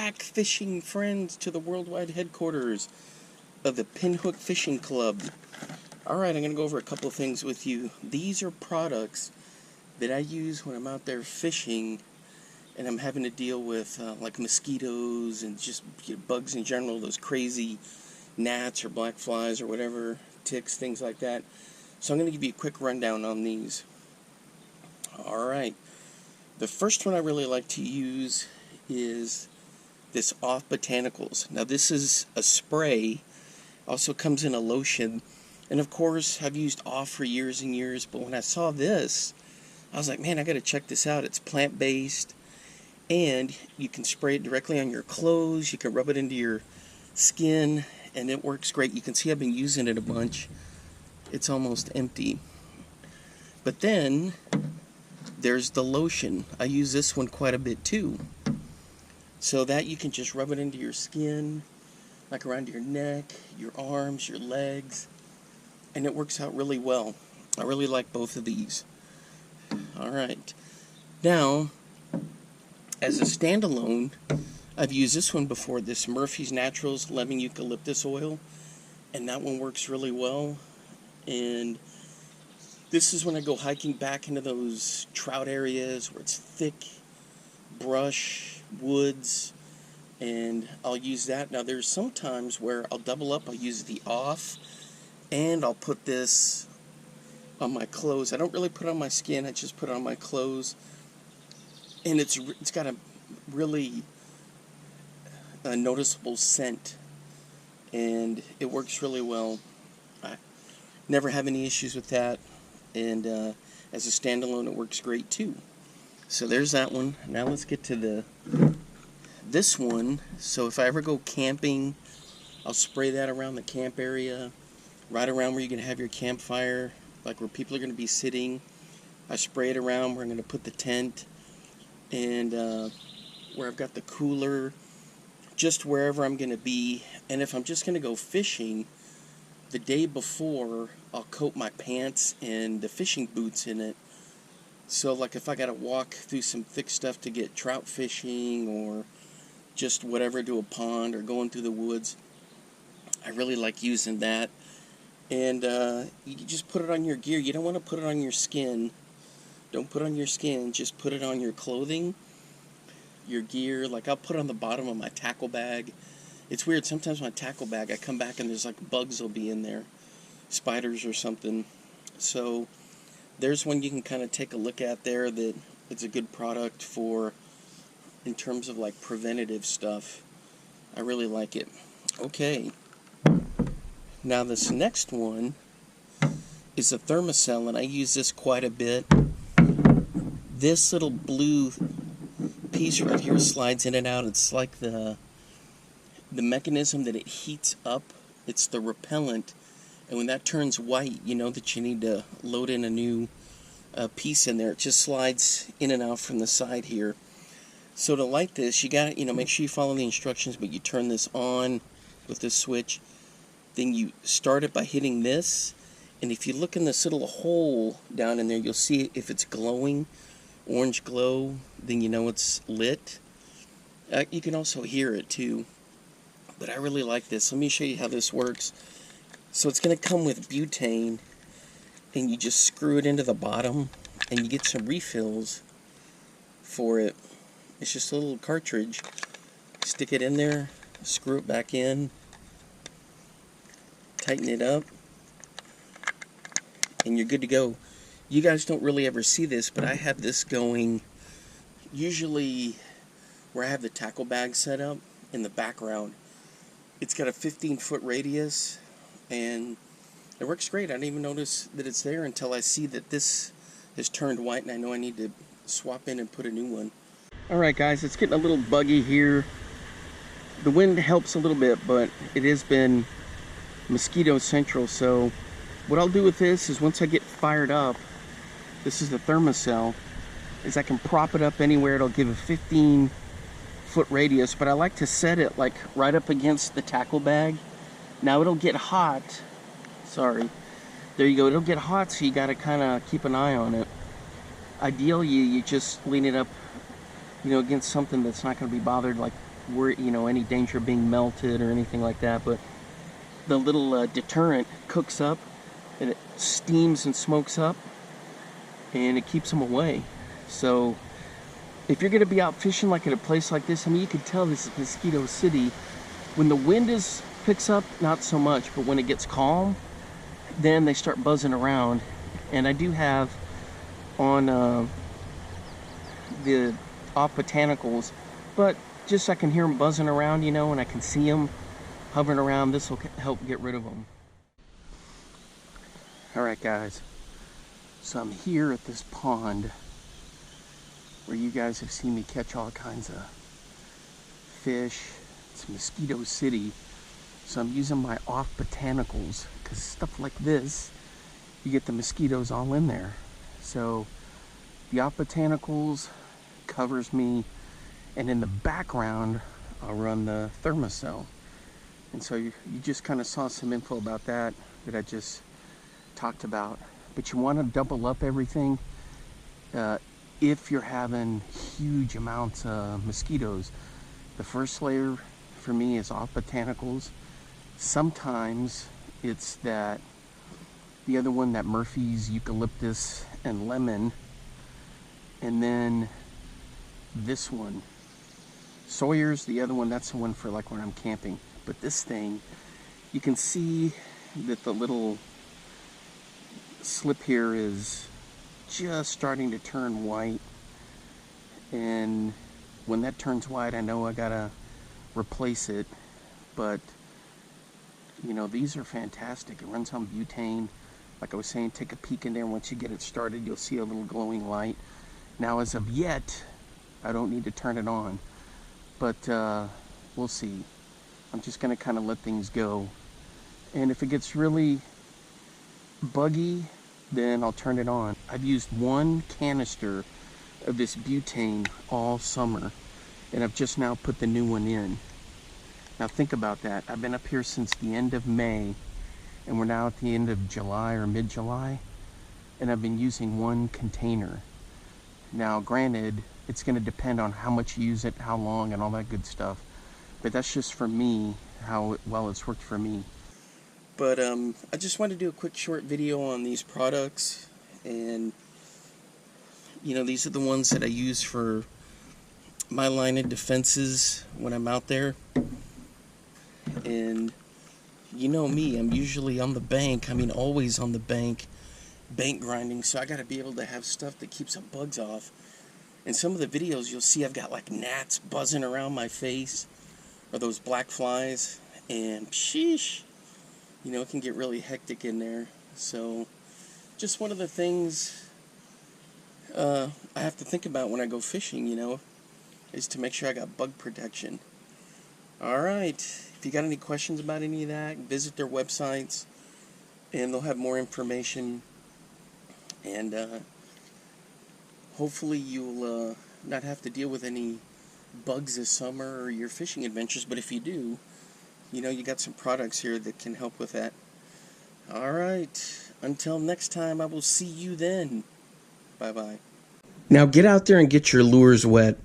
back, fishing friends, to the worldwide headquarters of the Pinhook Fishing Club. Alright, I'm going to go over a couple of things with you. These are products that I use when I'm out there fishing and I'm having to deal with like mosquitoes and just bugs in general, those crazy gnats or black flies or whatever, ticks, things like that. So I'm going to give you a quick rundown on these. Alright, the first one I really like to use is this Off Botanicals. Now this is a spray, also comes in a lotion, and of course I've used Off for years and years, but when I saw this I was like, man, I gotta check this out. It's plant-based and you can spray it directly on your clothes, you can rub it into your skin, and it works great. You can see I've been using it a bunch. It's almost empty. But then there's the lotion. I use this one quite a bit too. So that you can just rub it into your skin, like around your neck, your arms, your legs, and it works out really well. I really like both of these. Alright, now as a standalone, I've used this one before, this Murphy's Naturals Lemon Eucalyptus Oil, and that one works really well. And this is when I go hiking back into those trout areas where it's thick brush, woods, and I'll use that. Now there's some times where I'll double up. I'll use the Off and I'll put this on my clothes. I don't really put it on my skin, I just put it on my clothes, and it's got a really noticeable scent and it works really well. I never have any issues with that, and as a standalone it works great too. So there's that one. Now let's get to this one. So if I ever go camping, I'll spray that around the camp area, right around where you're going to have your campfire, like where people are going to be sitting. I spray it around where I'm going to put the tent, and where I've got the cooler, just wherever I'm going to be. And if I'm just going to go fishing, the day before I'll coat my pants and the fishing boots in it. So like if I got to walk through some thick stuff to get trout fishing or just whatever to a pond or going through the woods, I really like using that. And you just put it on your gear. You don't want to put it on your skin. Don't put it on your skin. Just put it on your clothing, your gear. Like I'll put it on the bottom of my tackle bag. It's weird. Sometimes my tackle bag, I come back and there's like bugs will be in there, spiders or something. So there's one you can kind of take a look at there that it's a good product for in terms of like preventative stuff. I really like it. Okay. Now this next one is a Thermacell, and I use this quite a bit. This little blue piece right here slides in and out. It's like the mechanism that it heats up. It's the repellent. And when that turns white, you know that you need to load in a new piece in there. It just slides in and out from the side here. So to light this, you got to, make sure you follow the instructions, but you turn this on with this switch. Then you start it by hitting this. And if you look in this little hole down in there, you'll see if it's glowing, orange glow, then you know it's lit. You can also hear it too. But I really like this. Let me show you how this works. So it's going to come with butane, and you just screw it into the bottom, and you get some refills for it. It's just a little cartridge. Stick it in there, screw it back in, tighten it up, and you're good to go. You guys don't really ever see this, but I have this going usually where I have the tackle bag set up in the background. It's got a 15-foot radius, and it works great. I didn't even notice that it's there until I see that this has turned white, and I know I need to swap in and put a new one. Alright guys, it's getting a little buggy here. The wind helps a little bit, but it has been mosquito central. So what I'll do with this is once I get fired up, this is the Thermacell, is I can prop it up anywhere. It'll give a 15-foot radius, but I like to set it like right up against the tackle bag. Now it'll get hot. Sorry. There you go. It'll get hot, so you got to kind of keep an eye on it. Ideally, you just lean it up, against something that's not going to be bothered, like any danger of being melted or anything like that. But the little deterrent cooks up and it steams and smokes up and it keeps them away. So if you're going to be out fishing like at a place like this, I mean, you can tell this is Mosquito City. When the wind picks up, not so much, but when it gets calm, then they start buzzing around. And I do have on the off Botanicals, but just so I can hear them buzzing around, and I can see them hovering around. This will help get rid of them. Alright guys, so I'm here at this pond where you guys have seen me catch all kinds of fish. It's Mosquito City, so I'm using my off Botanicals because stuff like this, you get the mosquitoes all in there. So the off Botanicals covers me, and in the background I'll run the Thermocell. And so you just kind of saw some info about that I just talked about. But you want to double up everything if you're having huge amounts of mosquitoes. The first layer for me is off Botanicals. Sometimes it's the other one, that Murphy's eucalyptus and lemon, and then this one, Sawyer's, the other one, that's the one for like when I'm camping. But this thing, you can see that the little slip here is just starting to turn white, and when that turns white, I know I gotta replace it. But these are fantastic. It runs on butane. Like I was saying, take a peek in there. Once you get it started, you'll see a little glowing light. Now, as of yet, I don't need to turn it on, but we'll see. I'm just going to kind of let things go. And if it gets really buggy, then I'll turn it on. I've used one canister of this butane all summer, and I've just now put the new one in. Now think about that. I've been up here since the end of May, and we're now at the end of July or mid-July, and I've been using one container. Now granted, it's going to depend on how much you use it, how long, and all that good stuff. But that's just for me, how well it's worked for me. But I just wanted to do a quick short video on these products. And, these are the ones that I use for my line of defenses when I'm out there. And you know me, I'm usually on the bank. I mean, always on the bank grinding. So I got to be able to have stuff that keeps the bugs off. In some of the videos, you'll see I've got like gnats buzzing around my face, or those black flies, and sheesh, it can get really hectic in there. So just one of the things I have to think about when I go fishing, is to make sure I got bug protection. Alright, if you got any questions about any of that, visit their websites and they'll have more information. And hopefully you'll not have to deal with any bugs this summer or your fishing adventures. But if you do, you got some products here that can help with that. Alright, until next time, I will see you then. Bye-bye. Now get out there and get your lures wet.